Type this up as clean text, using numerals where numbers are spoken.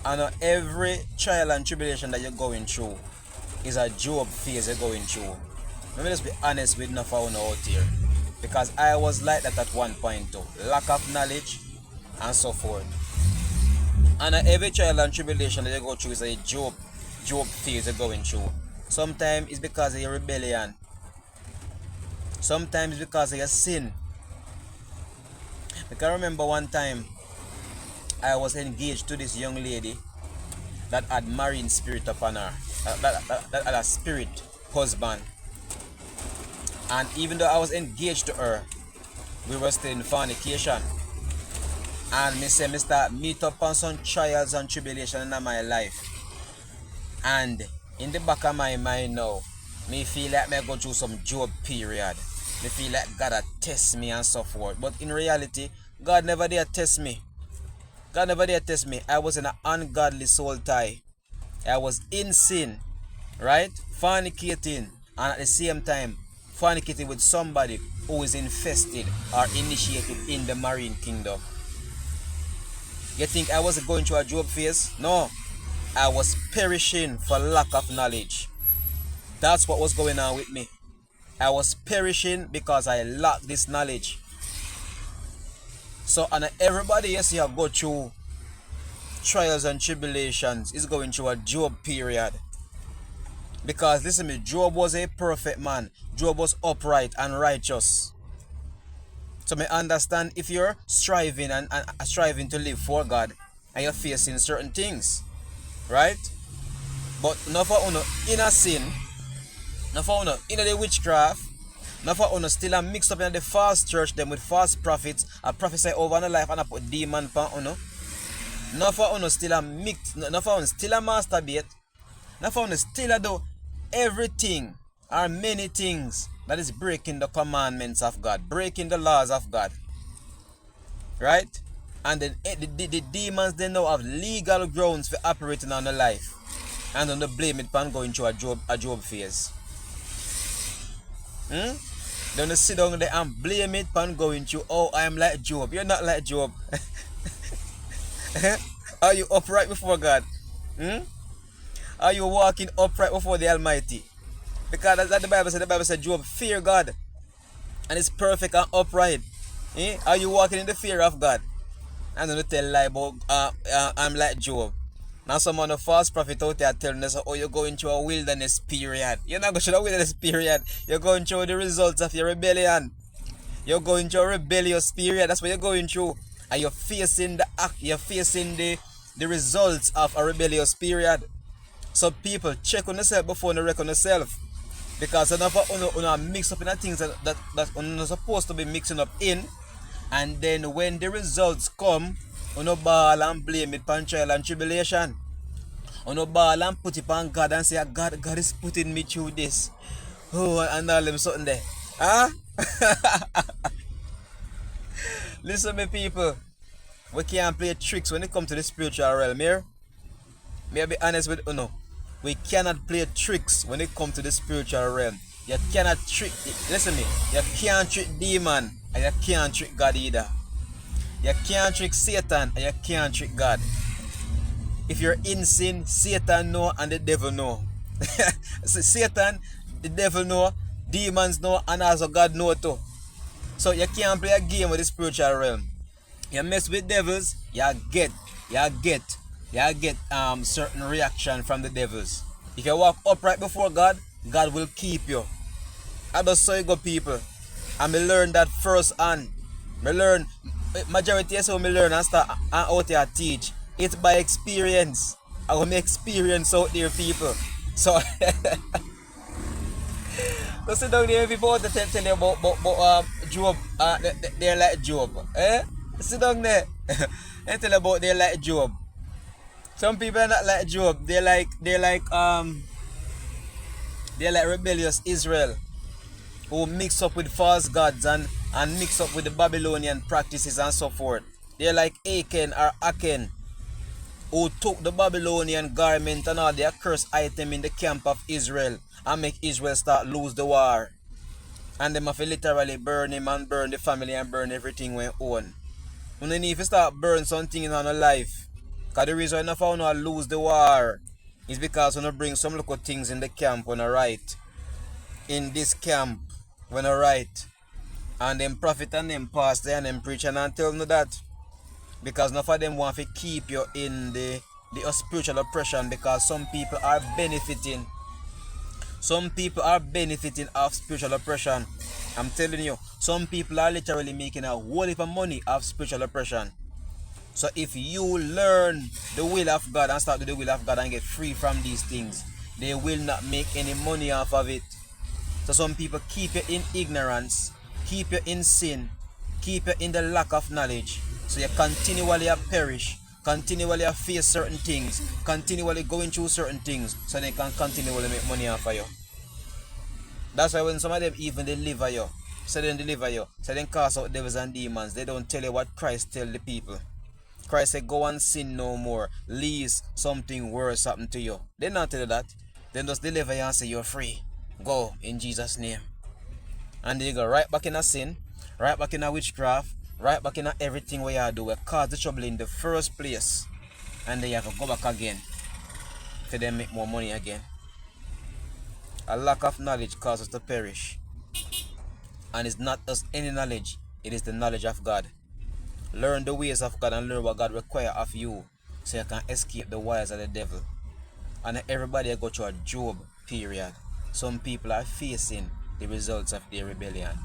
And every trial and tribulation that you're going through is a Job phase you're going through. Let me just be honest with enough of out here. Because I was like that at one point too. Lack of knowledge and so forth. And every trial and tribulation that you go through is a Job phase you're going through. Sometimes it's because of your rebellion. Sometimes it's because of your sin. I can remember one time I was engaged to this young lady that had marine spirit upon her. That had a spirit husband. And even though I was engaged to her, we were still in fornication. And me say me start meet up on some trials and tribulation in my life. And in the back of my mind now, me feel like me go through some Job period. Me feel like God had test me and so forth. But in reality, God never did test me. God never did test me. I was in an ungodly soul tie. I was in sin, right? Fornicating, and at the same time, fornicating with somebody who is infested or initiated in the marine kingdom. You think I was going through a Job phase? No. I was perishing for lack of knowledge. That's what was going on with me. I was perishing because I lacked this knowledge. So, and everybody you see go through trials and tribulations is going through a Job period. Because listen to me, Job was a perfect man. Job was upright and righteous. So me understand if you're striving and striving to live for God and you're facing certain things, right? But not for uno in a sin, not for uno in the witchcraft, not for uno still a mix up in the false church them with false prophets and prophesy over the life and a put demon pan uno. Not for uno still a mix, not for uno still a masturbate, not for uno still a do everything or many things that is breaking the commandments of God, breaking the laws of God, right? And then the demons they now have legal grounds for operating on the life, and then they blame it upon going through a Job phase. Then they sit down there and blame it upon going through, oh, I am like Job. You're not like Job. Are you upright before God? Are you walking upright before the Almighty? Because that's the Bible said. The Bible said Job fear God and is perfect and upright. Are you walking in the fear of God? And then they tell lie about I'm like Job. Now some of the false prophet out there telling us, oh, you're going through a wilderness period. You're not going through a wilderness period. You're going through the results of your rebellion. You're going through a rebellious period. That's what you're going through. And you're facing the results of a rebellious period. So people check on yourself before you reckon yourself. Because enough of mix up in the things that you're not supposed to be mixing up in. And then when the results come, you ball and blame it on trial and tribulation. You ball and put it on God and say, God is putting me through this. Oh, and all them something there. Huh? Listen me people. We can't play tricks when it comes to the spiritual realm here. May I be honest with you. We cannot play tricks when it comes to the spiritual realm. You cannot trick, listen to me, you can't trick demon and you can't trick God either. You can't trick Satan and you can't trick God. If you're in sin, Satan know and the devil know. So Satan, the devil know, demons know, and also God know too. So you can't play a game with the spiritual realm. You mess with devils, you get certain reaction from the devils. If you walk upright before God, God will keep you. I just saw you go people. And me learn that first hand. Me learn, majority of me learn and start out here teach. It's by experience. I will make experience out there people. So don't sit down there people to tell you about Job. They're like Job. Sit down there and tell about they're like Job. Some people are not like Job. They're like rebellious Israel who mix up with false gods and mix up with the Babylonian practices and so forth. They're like Achan or Aken who took the Babylonian garment and all the accursed item in the camp of Israel and make Israel start lose the war. And them have to literally burn him and burn the family and burn everything we own. You need to start burn something in our life. Because the reason enough I lose the war is because when I bring some little things in the camp when I write. In this camp when I write. And them prophet and them pastor and them preacher and tell me that. Because none of them want to keep you in the spiritual oppression because some people are benefiting. Some people are benefiting of spiritual oppression. I'm telling you, some people are literally making a whole heap of money off spiritual oppression. So if you learn the will of God and start to do the will of God and get free from these things, they will not make any money off of it. So some people keep you in ignorance, keep you in sin, keep you in the lack of knowledge. So you continually perish, continually face certain things, continually going through certain things, so they can continually make money off of you. That's why when some of them even deliver you, so then cast out devils and demons, they don't tell you what Christ tell the people. Christ said, go and sin no more, lest something worse happen to you. They not tell you that. Then just deliver you and say you're free. Go in Jesus' name. And they go right back in a sin, right back in a witchcraft, right back in a everything where you do, where cause the trouble in the first place. And then you have to go back again for them make more money again. A lack of knowledge causes us to perish. And it's not just any knowledge, it is the knowledge of God. Learn the ways of God and learn what God requires of you so you can escape the wiles of the devil. And everybody go through a Job period. Some people are facing the results of their rebellion.